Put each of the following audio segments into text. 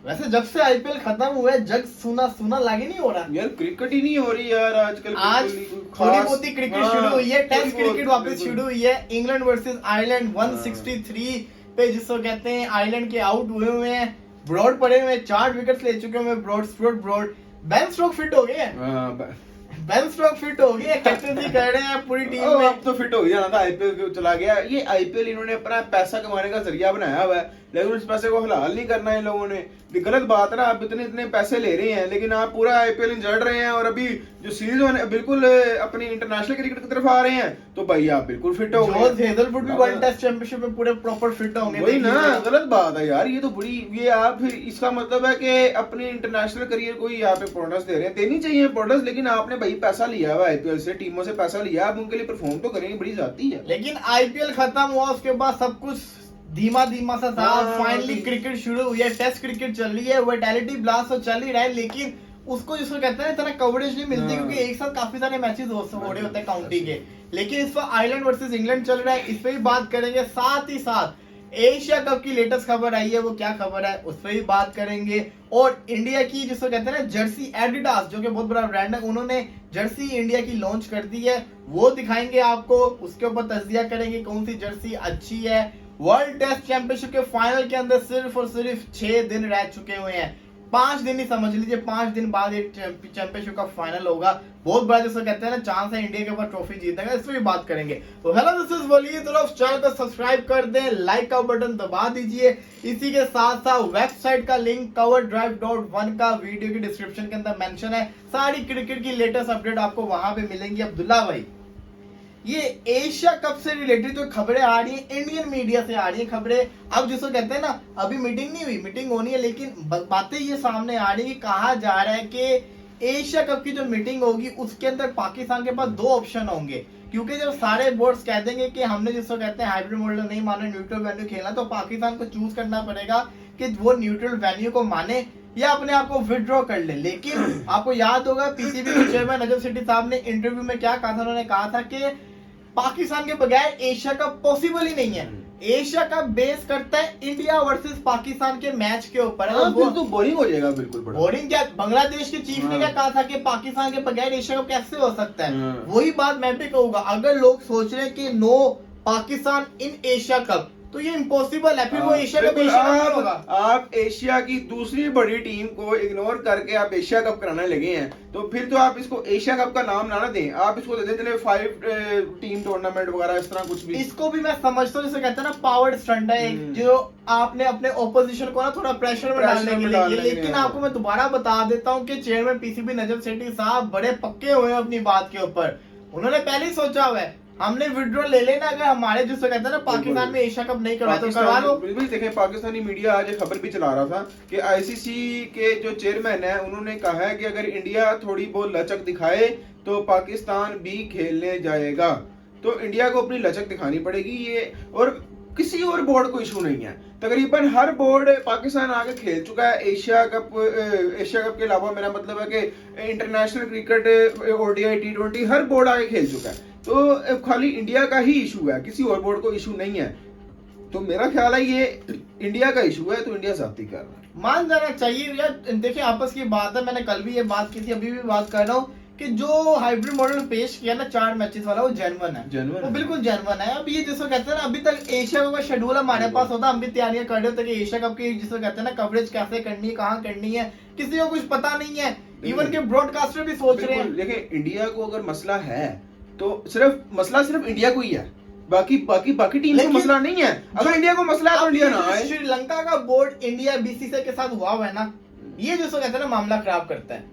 वैसे जब से आईपीएल खत्म हुआ है जग सुना सुना लागे नहीं हो रहा यार, क्रिकेट ही नहीं हो रही यार आजकल। आज थोड़ी बहुत ही क्रिकेट शुरू हुई है, टेस्ट क्रिकेट वापस शुरू हुई है। इंग्लैंड वर्सेस आयरलैंड 163 पे जिसको कहते हैं आयरलैंड के आउट हुए हैं। ब्रॉड पड़े हुए 4 विकेट्स ले चुके हैं ब्रॉड। बेन स्टोक फिट हो गए हैं, बेन स्टोक फिट हो गए, कैप्टनसी कर रहे हैं पूरी टीम में। अब तो फिट हो गया ना, आईपीएल चला गया। ये आईपीएल इन्होंने अपना पैसा कमाने का जरिया बनाया हुआ है, लेकिन उस पैसे को हलाल नहीं करना है इन लोगों ने। गलत बात है ना, आप इतने पैसे ले रहे हैं लेकिन आप पूरा आईपीएल इंजॉय रहे हैं, और अभी जो सीरीज होने बिल्कुल अपनी इंटरनेशनल क्रिकेट की तरफ आ रहे हैं, तो भाई आप बिल्कुल फिट हो गए। हेजलवुड भी वर्ल्ड टेस्ट चैंपियनशिप में पूरे प्रॉपर फिट होंगे। वही ना, गलत बात है यार, ये तो बड़ी, ये आप इसका मतलब है कि अपनी इंटरनेशनल करियर को ही यहाँ पे इंपोर्टेंस दे रहे हैं। देनी चाहिए इंपोर्टेंस, लेकिन आपने भाई पैसा लिया हुआ आईपीएल से, टीमों से पैसा लिया, आप उनके लिए परफॉर्म तो करेंगे, बड़ी जाती है। लेकिन आईपीएल खत्म हुआ उसके बाद सब कुछ धीमा सा था। फाइनली क्रिकेट शुरू हुई है, टेस्ट क्रिकेट चल रही है, वाइटैलिटी ब्लास्ट तो चल ही रहा है, लेकिन उसको जिसको कहते हैं इतना कवरेज नहीं मिलती, क्योंकि एक साथ काफी सारे मैचेस हो रहे होते हैं काउंटी के। लेकिन इस पर आयरलैंड वर्सेस इंग्लैंड चल रहा है, इस पे भी बात करेंगे। साथ ही साथ एशिया कप की लेटेस्ट खबर आई है, वो क्या खबर है उस पर भी बात करेंगे। और इंडिया की जिसको कहते हैं ना जर्सी, एडिडास जो कि बहुत बड़ा ब्रांड है, उन्होंने जर्सी इंडिया की लॉन्च कर दी है, वो दिखाएंगे आपको। उसके ऊपर तज्जिया करेंगे कौन सी जर्सी अच्छी है। वर्ल्ड टेस्ट चैंपियनशिप के फाइनल के अंदर सिर्फ और सिर्फ 6 दिन रह चुके हुए हैं, 5 दिन ही समझ लीजिए, 5 दिन बाद एक चैंपियनशिप का फाइनल होगा। बहुत बड़ा जिसको कहते हैं ना चांस है इंडिया के ऊपर ट्रॉफी जीतने का, इस पर भी बात करेंगे। तो हेलो दिस इज वली, तो चैनल को सब्सक्राइब कर दें, लाइक का बटन दबा दीजिए। इसी के साथ साथ वेबसाइट का लिंक coverdrive.1 का वीडियो की डिस्क्रिप्शन के अंदर मेंशन है। सारी क्रिकेट की लेटेस्ट अपडेट आपको वहां पे मिलेंगी। अब्दुल्ला भाई, ये एशिया कप से रिलेटेड जो खबरें आ रही है, इंडियन मीडिया से आ रही है खबरें, अब जिसको कहते हैं ना अभी मीटिंग नहीं हुई, मीटिंग होनी है, लेकिन बातें ये सामने आ रही है, कहा जा रहा है कि एशिया कप की जो मीटिंग होगी उसके अंदर पाकिस्तान के पास 2 ऑप्शन होंगे। क्योंकि जब सारे बोर्ड्स कह देंगे कि हमने जिसको कहते हैं हाइब्रिड मॉडल नहीं माना, न्यूट्रल वेन्यू खेलना, तो पाकिस्तान को चूज करना पड़ेगा कि वो न्यूट्रल वेन्यू को माने या अपने आप को विड्रॉ कर ले। लेकिन आपको याद होगा पीसीबी के चेयरमैन नजम सेठी साहब ने इंटरव्यू में क्या कहा था, उन्होंने कहा था कि पाकिस्तान के बगैर एशिया कप पॉसिबल ही नहीं है। एशिया कप बेस करता है इंडिया वर्सेस पाकिस्तान के मैच के ऊपर। तो बोरिंग हो जाएगा, बिल्कुल बोरिंग क्या, बांग्लादेश के चीफ ने क्या कहा था कि पाकिस्तान के बगैर एशिया कप कैसे हो सकता है। वही बात मैं भी कहूंगा, अगर लोग सोच रहे हैं कि no Pakistan in Asia cup, तो ये इम्पॉसिबल है, फिर वो एशिया कप होगा। आप एशिया की दूसरी बड़ी टीम को इग्नोर करके आप एशिया कप कराने लगे हैं, तो फिर तो आप इसको एशिया कप का नाम ना दें, आप इसको दे दें 5 टीम टूर्नामेंट वगैरह, इस तरह कुछ भी। इसको भी मैं समझता हूँ, जैसे कहते हैं ना पावर्ड स्टंट है एक, जो आपने अपने ओपोजिशन को ना थोड़ा प्रेशर में डालने के लिए। लेकिन आपको मैं दोबारा बता देता हूँ कि चेयरमैन पीसीबी नजम सेठी साहब बड़े पक्के हुए हैं अपनी बात के ऊपर। उन्होंने पहले ही सोचा हुआ है, हमने विड्रॉ ले लेना, अगर हमारे जिसको कहते हैं ना पाकिस्तान में एशिया कप नहीं करवाया तो करवा लो। बिल्कुल देखें, पाकिस्तानी मीडिया आज एक खबर भी चला रहा था कि आईसीसी के जो चेयरमैन है उन्होंने कहा है कि अगर इंडिया थोड़ी बहुत लचक दिखाए तो पाकिस्तान भी खेलने जाएगा। तो इंडिया को अपनी लचक दिखानी पड़ेगी, ये और किसी और बोर्ड को इशू नहीं है। तकरीबन हर बोर्ड पाकिस्तान आगे खेल चुका है एशिया कप के अलावा, मेरा मतलब है कि इंटरनेशनल क्रिकेट, ओडीआई, T20 हर बोर्ड आगे खेल चुका है। तो खाली इंडिया का ही इशू है, किसी और बोर्ड को इशू नहीं है। तो मेरा ख्याल है ये इंडिया का इशू है, तो इंडिया ज्यादती कर रहा है, मान जाना चाहिए यार। देखिए आपस की बात है, मैंने कल भी ये बात की थी, अभी भी बात कर रहा हूँ कि जो हाइब्रिड मॉडल पेश किया ना 4 मैचेस वाला, वो जेन्युइन है, वो बिल्कुल जेन्युइन है। अब ये जिसको कहते हैं ना, अभी तक एशिया कप का शेड्यूल हमारे पास होता, हम भी तैयारियां कर रहे होते कि एशिया कप की जिसको कहते हैं ना कवरेज कैसे करनी है, कहाँ करनी है, किसी को कुछ पता नहीं है। इवन के ब्रॉडकास्टर भी सोच रहे हैं। देखिए इंडिया को अगर मसला है तो मसला सिर्फ इंडिया को ही है, बाकी टीम को मसला नहीं है। अगर इंडिया को मसला है तो इंडिया ना आए। श्रीलंका का बोर्ड इंडिया बीसीसीआई के साथ हुआ है ना, ये जिसको कहते हैं ना मामला खराब करता है।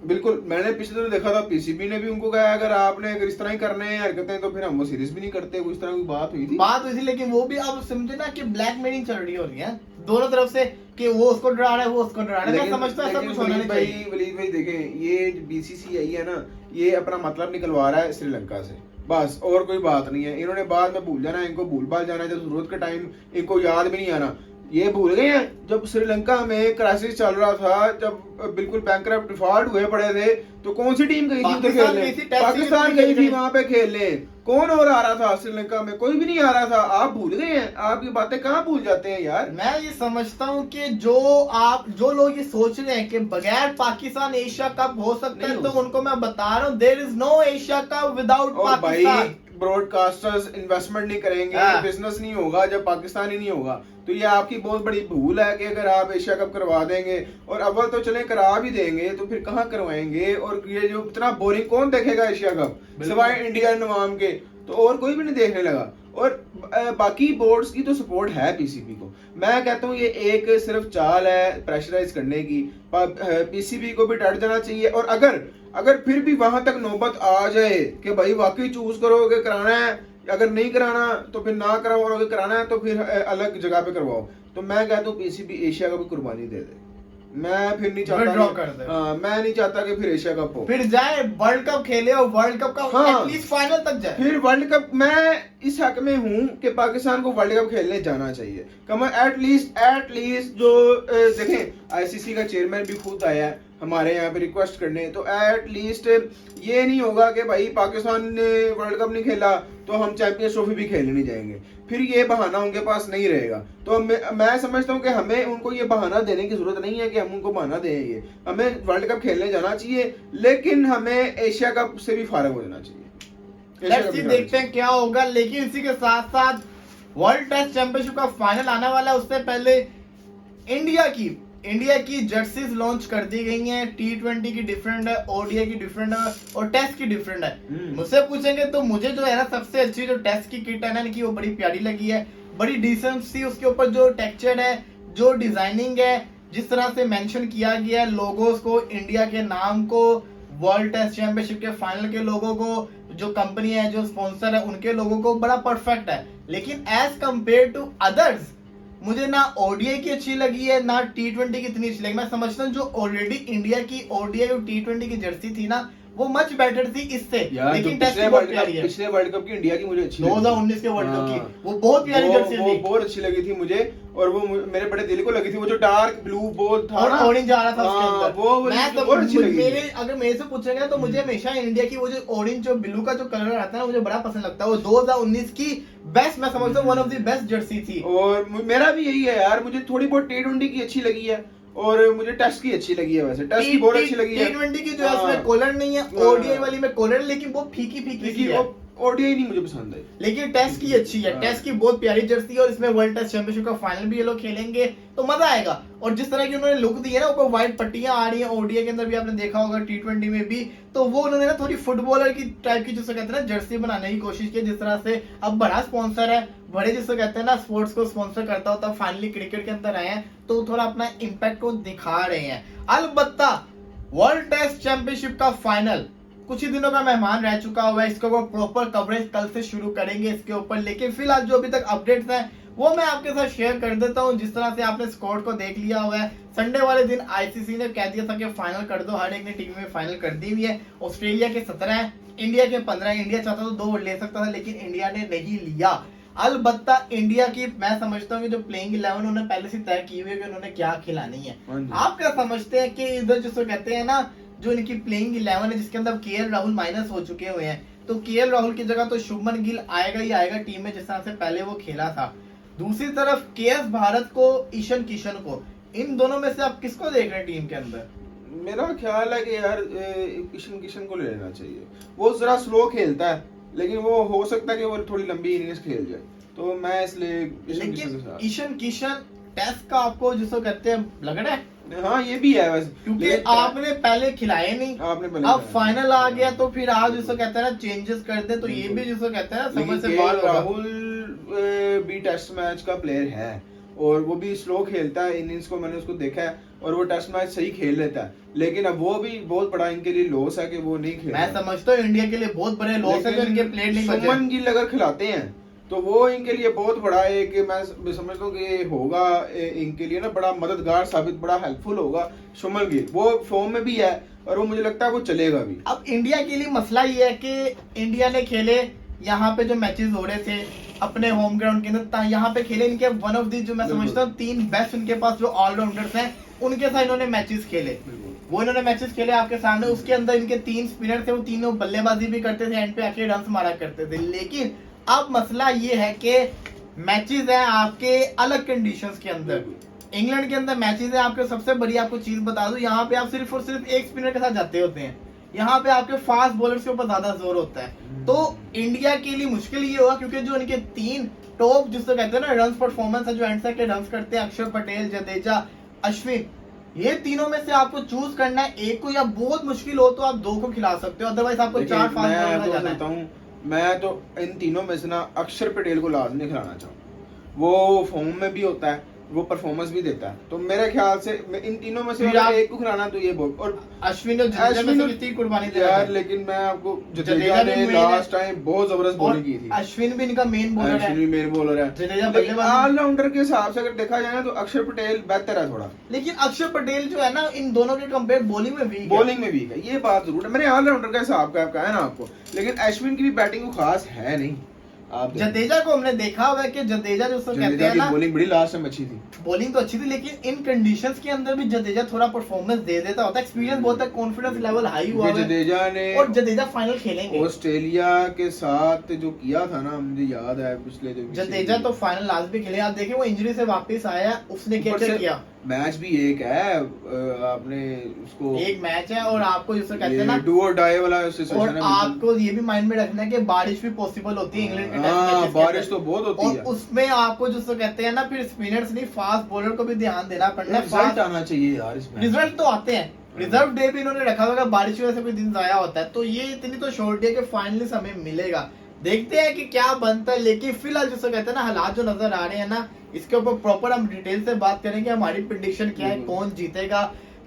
बिल्कुल, मैंने पिछले दिनों देखा था पीसीबी ने भी उनको कहा अगर इस तरह ही करने हैं हरकतें तो फिर हम वो सीरीज भी नहीं करते। इस तरह की बात हुई थी, लेकिन वो भी आप समझे ना कि ब्लैकमेलिंग चल रही हो रही है दोनों तरफ से, कि वो उसको डरा रहा है, वो उसको डरा रहा है। मैं समझता हूं ऐसा कुछ होना नहीं चाहिए। वलीद भाई देखें, ये बीसीसीआई है ना, ये अपना मतलब निकलवा रहा है श्रीलंका से, बस और कोई बात नहीं है। इन्होंने बाद में भूल जाना है, इनको भूल भाल जाना है, जब जरूरत के टाइम इनको याद भी नहीं आना। ये भूल गए हैं जब श्रीलंका में क्राइसिस चल रहा था, जब बिल्कुल बैंकरप्ट डिफॉल्ट हुए पड़े थे, तो कौन सी टीम गई थी उधर खेलने? पाकिस्तान गई थी वहां पे खेलने। कौन और आ रहा था श्रीलंका में? कोई भी नहीं आ रहा था। आप भूल गए हैं? आप ये बातें कहाँ भूल जाते हैं यार? मैं ये समझता हूँ कि जो लोग ये सोच रहे हैं कि बगैर पाकिस्तान एशिया कप हो सकता है, तो उनको मैं बता रहा हूँ there is no Asia cup without Pakistan. Broadcasters investment नहीं करेंगे, बिजनेस नहीं होगा जब पाकिस्तान ही नहीं होगा। तो ये आपकी बहुत बड़ी भूल है कि अगर आप एशिया कप करवा देंगे, और अव्वल तो चले करा भी देंगे, तो फिर कहाँ करवाएंगे? और ये जो इतना बोरिंग कौन देखेगा एशिया कप सिवाय इंडियन अवाम के? तो और कोई भी नहीं देखने लगा। और बाकी बोर्ड्स की तो सपोर्ट है पीसीबी को। मैं कहता हूँ ये एक सिर्फ चाल है प्रेशराइज करने की। पीसीबी को भी डर जाना चाहिए। और अगर फिर भी वहां तक नौबत आ जाए कि भाई वाकई चूज करो कि कराना है, अगर नहीं कराना तो फिर ना कराओ, और अगर कराना है तो फिर अलग जगह पे करवाओ, तो मैं कहता हूँ पीसीबी एशिया का भी कुर्बानी दे दे। मैं फिर नहीं चाहता मैं नहीं चाहता कि फिर एशिया कप हो, फिर जाए वर्ल्ड कप खेले और वर्ल्ड कप का एटलीस्ट फाइनल तक जाए। फिर वर्ल्ड कप मैं इस हक में हूँ कि पाकिस्तान को वर्ल्ड कप खेलने जाना चाहिए। कम एटलीस्ट जो देखें आईसीसी का चेयरमैन भी खुद आया है हमारे यहाँ पे रिक्वेस्ट करने, तो एटलीस्ट ये नहीं होगा कि भाई पाकिस्तान ने वर्ल्ड कप नहीं खेला तो हम चैंपियंस ट्रॉफी भी खेलने नहीं जाएंगे। फिर ये बहाना उनके पास नहीं रहेगा। तो मैं समझता हूँ कि हमें उनको ये बहाना देने की जरूरत नहीं है कि हम उनको बहाना दें। ये हमें वर्ल्ड कप खेलने जाना चाहिए, लेकिन हमें एशिया कप से भी फारग हो जाना चाहिए। देखते हैं क्या होगा। लेकिन इसी के साथ साथ वर्ल्ड टेस्ट चैंपियनशिप का फाइनल आने वाला है, उससे पहले इंडिया की जर्सीज लॉन्च कर दी गई हैं। T20 की डिफरेंट है, ओडीआई की डिफरेंट है और टेस्ट की डिफरेंट है। मुझसे पूछेंगे तो मुझे जो है ना सबसे अच्छी जो टेस्ट की किट है ना की वो बड़ी प्यारी लगी है। बड़ी डिसेंट सी उसके ऊपर जो टेक्सचर है, जो डिजाइनिंग है, जिस तरह से मेंशन किया गया है लोगोस को, इंडिया के नाम को, वर्ल्ड टेस्ट चैंपियनशिप के फाइनल के लोगों को, जो कंपनी है जो स्पॉन्सर है उनके लोगों को, बड़ा परफेक्ट है। लेकिन एज कंपेयर टू अदर्स मुझे ना ओडीआई की अच्छी लगी है ना T20 की इतनी अच्छी लगी। मैं समझता हूँ जो ऑलरेडी इंडिया की ओडीआई और T20 की जर्सी थी ना वो मच बेटर थी इससे। लेकिन टेस्ट की बहुत प्यारी है। पिछले वर्ल्ड कप की इंडिया की मुझे अच्छी 2019 के वर्ल्ड कप की वो बहुत प्यारी जर्सी थी, वो बहुत अच्छी लगी थी मुझे, और वो मेरे बड़े दिल को लगी थी। वो जो डार्क ब्लू बॉल था और ऑरेंज आ रहा था उसके अंदर, वो बहुत अच्छी लगी। अगर मेरे से पूछेगा तो मुझे हमेशा इंडिया की वो जो ऑरेंज और ब्लू का जो कलर आता है ना मुझे बड़ा पसंद लगता है। वो 2019 की बेस्ट, मैं समझता हूँ one of the best Jersey थी। और मेरा भी यही है यार, मुझे थोड़ी बहुत T20 की अच्छी लगी है और मुझे टेस्ट की अच्छी लगी है। वैसे टेस्ट की बहुत अच्छी लगी है। T20 की जो है उसमें कॉलर नहीं है, ओडीआई वाली में कॉलर, लेकिन वो फीकी है। ओडीआई नहीं मुझे पसंद है, लेकिन टेस्ट की अच्छी है। टेस्ट की बहुत प्यारी जर्सी है और इसमें वर्ल्ड टेस्ट चैंपियनशिप का फाइनल भी ये लोग खेलेंगे तो मजा आएगा। और जिस तरह की उन्होंने लुक दी है ना, ऊपर व्हाइट पट्टियां आ रही हैं, ओडीआई के अंदर भी आपने देखा होगा, T20 में भी, तो वो उन्होंने ना थोड़ी फुटबॉलर की टाइप की जिसको कहते हैं ना जर्सी बनाने की कोशिश की। जिस तरह से अब बड़ा स्पॉन्सर है, बड़े जिसको कहते हैं ना स्पोर्ट्स को स्पॉन्सर करता होता, फाइनली क्रिकेट के अंदर आए हैं तो थोड़ा अपना इम्पैक्ट को दिखा रहे हैं। अलबत्ता वर्ल्ड टेस्ट चैंपियनशिप का फाइनल कुछ ही दिनों का मेहमान रह चुका हुआ है। इसका वो प्रॉपर कवरेज कल से शुरू करेंगे इसके ऊपर। लेकिन फिलहाल जो अभी तक अपडेट्स हैं वो मैं आपके साथ शेयर कर देता हूं। जिस तरह से आपने स्कोर को देख लिया हुआ है, संडे वाले दिन आईसीसी ने कह दिया था कि फाइनल कर दो, हर एक ने टीम में फाइनल कर दी हुई है। ऑस्ट्रेलिया के 17 है, इंडिया के 15 है। इंडिया चाहता तो 2 ले सकता था लेकिन इंडिया ने नहीं लिया। अलबत्ता इंडिया की मैं समझता हूँ कि जो प्लेइंग 11 उन्होंने पहले से तय की हुई है कि उन्होंने क्या खिलानी है। आप क्या समझते हैं कि इधर जिसको कहते हैं ना जो इनकी प्लेइंग 11 है जिसके अंदर केएल राहुल माइनस हो चुके हुए हैं, तो केएल राहुल की जगह तो शुभमन गिल आएगा ही आएगा टीम में जिस तरह से पहले वो खेला था। दूसरी तरफ केएस भारत को, ईशान किशन को, इन दोनों में से आप किसको देख रहे हैं टीम के अंदर? मेरा ख्याल है कि यार ईशान किशन को ले लेना चाहिए। वो जरा स्लो खेलता है लेकिन वो हो सकता है कि वो थोड़ी लंबी इनिंग्स खेल जाए, तो मैं इसलिए ईशान किशन टेस्ट का आपको जिसको कहते हैं लग रहा है? हाँ ये भी है वैसे, क्योंकि आपने पहले खिलाए नहीं, अब फाइनल आ गया तो फिर आज जिसको कहते हैं ना चेंजेस कर दे, तो ये भी जिसको कहते हैं ना समझ से बाहर। राहुल भी टेस्ट मैच का प्लेयर है और वो भी स्लो खेलता है इनिंग्स को, मैंने उसको देखा है और वो टेस्ट मैच सही खेल लेता है। लेकिन अब वो भी बहुत बड़ा इनके लिए लॉस है कि वो नहीं खेल। मैं समझता हूँ इंडिया के लिए बहुत बड़े लॉस है कि इनके प्लेयर नहीं बचे। शुभमन गिल अगर खिलाते हैं तो वो इनके लिए बहुत बड़ा है कि मैं समझता हूँ कि होगा इनके लिए ना बड़ा मददगार साबित, बड़ा हेल्पफुल होगा शुभमन गिल। वो फॉर्म में भी है और वो मुझे लगता है वो चलेगा भी। अब इंडिया के लिए मसला ये है कि इंडिया ने खेले यहाँ पे जो मैचेस हो रहे थे अपने होम ग्राउंड के अंदर यहाँ पे खेले। इनके वन ऑफ दी जो मैं बिल्कुल। समझता हूँ 3 बेस्ट इनके पास जो ऑलराउंडर्स हैं उनके साथ इन्होंने मैचेस खेले। वो इन्होंने मैचेस खेले आपके सामने। उसके अंदर इनके 3 स्पिनर थे, वो तीनों बल्लेबाजी भी करते थे, एंड पे आके रन मारा करते थे। लेकिन अब मसला ये है कि मैचेस हैं आपके अलग कंडीशंस के अंदर। इंग्लैंड के अंदर मैचेस है आपके, सबसे बड़ी आपको चीज बता दूं, यहाँ पे आप सिर्फ और सिर्फ एक स्पिनर के साथ जाते होते हैं। यहाँ पे आपके फास्ट बॉलर्स के ऊपर ज्यादा जोर होता है। तो इंडिया के लिए मुश्किल ये होगा क्योंकि जो इनके 3 टॉप जिसको कहते हैं ना रन परफॉर्मेंस है, जो एंड से के रन करते हैं, अक्षर पटेल, जडेजा, अश्विन, ये तीनों में से आपको चूज करना है एक को, या बहुत मुश्किल हो तो आप 2 को खिला सकते हो, अदरवाइज आपको 4 फास्ट बॉलर जाना है। मैं तो इन तीनों में से ना अक्षर पटेल को लाजमी खिलाना चाहूँ। वो फॉर्म में भी होता है, वो परफॉर्मेंस भी देता है, तो मेरे ख्याल से मैं इन तीनों में से अगर एक को खिलाना तो ये बहुत। और अश्विन और जडेजा में से कितनी कुर्बानी दे रहा यार, है। लेकिन मैं आपको जडेजा जडेजा भी ने main है। लास्ट टाइम बहुत जबरदस्त बॉलिंग की थी। अश्विन भी इनका मेन बॉलर है, अश्विन भी मेन बॉलर है। जडेजा लेकिन बल्लेबाज। ऑलराउंडर के हिसाब से अगर देखा जाए ना तो अक्षर पटेल बेहतर है थोड़ा। लेकिन अक्षर पटेल जो है ना इन दोनों के कंपेयर बॉलिंग में वीक है। बॉलिंग में वीक है, ये बात जरूर है। मैंने ऑलराउंडर का हिसाब का है ना आपको, लेकिन अश्विन की भी बैटिंग को खास है नहीं। आप जडेजा को हमने देखा हुआ है कि जडेजा जो उसको कहते जडेजा हैं की ना, बॉलिंग बड़ी लास्ट में अच्छी थी। बॉलिंग तो अच्छी थी, लेकिन इन कंडीशंस के अंदर भी जडेजा थोड़ा परफॉर्मेंस दे देता होता है। एक्सपीरियंस बहुत है, कॉन्फिडेंस लेवल हाई हुआ है, जडेजा ने और जडेजा फाइनल खेलेंगे। ऑस्ट्रेलिया के साथ जो किया था ना, मुझे याद है पिछले जो जडेजा तो फाइनल लास्ट भी खेले। आप देखिए वो इंजरी से वापस आया, उसने क्या क्या किया। मैच भी एक है, आपने उसको एक मैच है, और आपको जिसको कहते हैं ना डू और डाई वाला सिचुएशन और है। आपको ये भी माइंड में रखना है कि बारिश भी पॉसिबल होती है इंग्लैंड के हाँ, टेस्ट बारिश तो बहुत होती और है। उसमें आपको जिसको कहते हैं ना फिर स्पिनर्स नहीं फास्ट बॉलर को भी ध्यान देना पड़ना है। रिजल्ट आना चाहिए यार इसमें। रिजल्ट तो आते हैं, रिजर्व डे भी इन्होंने रखा होगा, बारिश की वजह से कोई दिन जाया होता है, तो ये इतनी तो शॉर्ट है कि फाइनली हमें मिलेगा। देखते हैं कि क्या बनता है। लेकिन फिलहाल जिसको कहते हैं ना हालात जो नजर आ रहे हैं ना, इसके ऊपर प्रॉपर हम डिटेल से बात करेंगे। हमारी प्रेडिक्शन क्या है, कौन जीतेगा,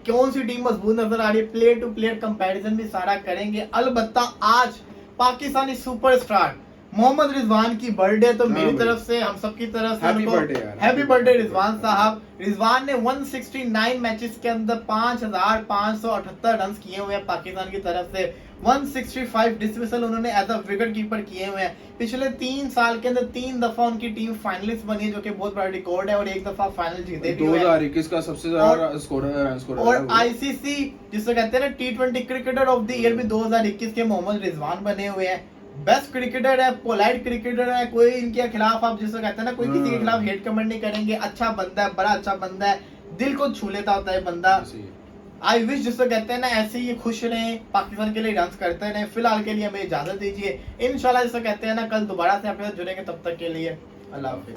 कौन सी टीम मजबूत नजर आ रही है, प्लेयर टू प्लेयर कंपैरिजन भी सारा करेंगे। अलबत्ता आज पाकिस्तानी सुपरस्टार मोहम्मद रिजवान की बर्थडे, तो मेरी तरफ से, हम सबकी तरफ से हैप्पी बर्थडे यार, हैप्पी बर्थडे रिजवान साहब। रिजवान ने 169 मैचेस के अंदर 5578 रन किए हुए हैं पाकिस्तान की तरफ से। 165 डिसमिसल उन्होंने एज अ विकेट कीपर किए हुए हैं। पिछले 3 साल के अंदर 3 दफा उनकी टीम फाइनलिस्ट बनी है, जो कि बहुत बड़ा रिकॉर्ड है, और 1 दफा फाइनल जीते भी हुए हैं। 2021 का सबसे ज्यादा रन स्कोर और आईसीसी जिसको कहते हैं ना T20 cricketer of the year भी 2021 के मोहम्मद रिजवान बने हुए हैं। बेस्ट क्रिकेटर है, पोलाइट क्रिकेटर है, कोई इनके खिलाफ आप जिसको कहते हैं ना कोई किसी के खिलाफ हेट कमेंट नहीं करेंगे। अच्छा बंदा है, बड़ा अच्छा बंदा है, दिल को छू लेता होता है बंदा। आई विश जिसको कहते हैं ना ऐसे ही खुश रहें, पाकिस्तान के लिए डांस करते रहें। फिलहाल के लिए हमें इजाजत दीजिए, इंशाल्लाह जिसको कहते हैं ना कल दोबारा से आपके साथ जुड़ेंगे, तब तक के लिए अल्लाह हाफिज।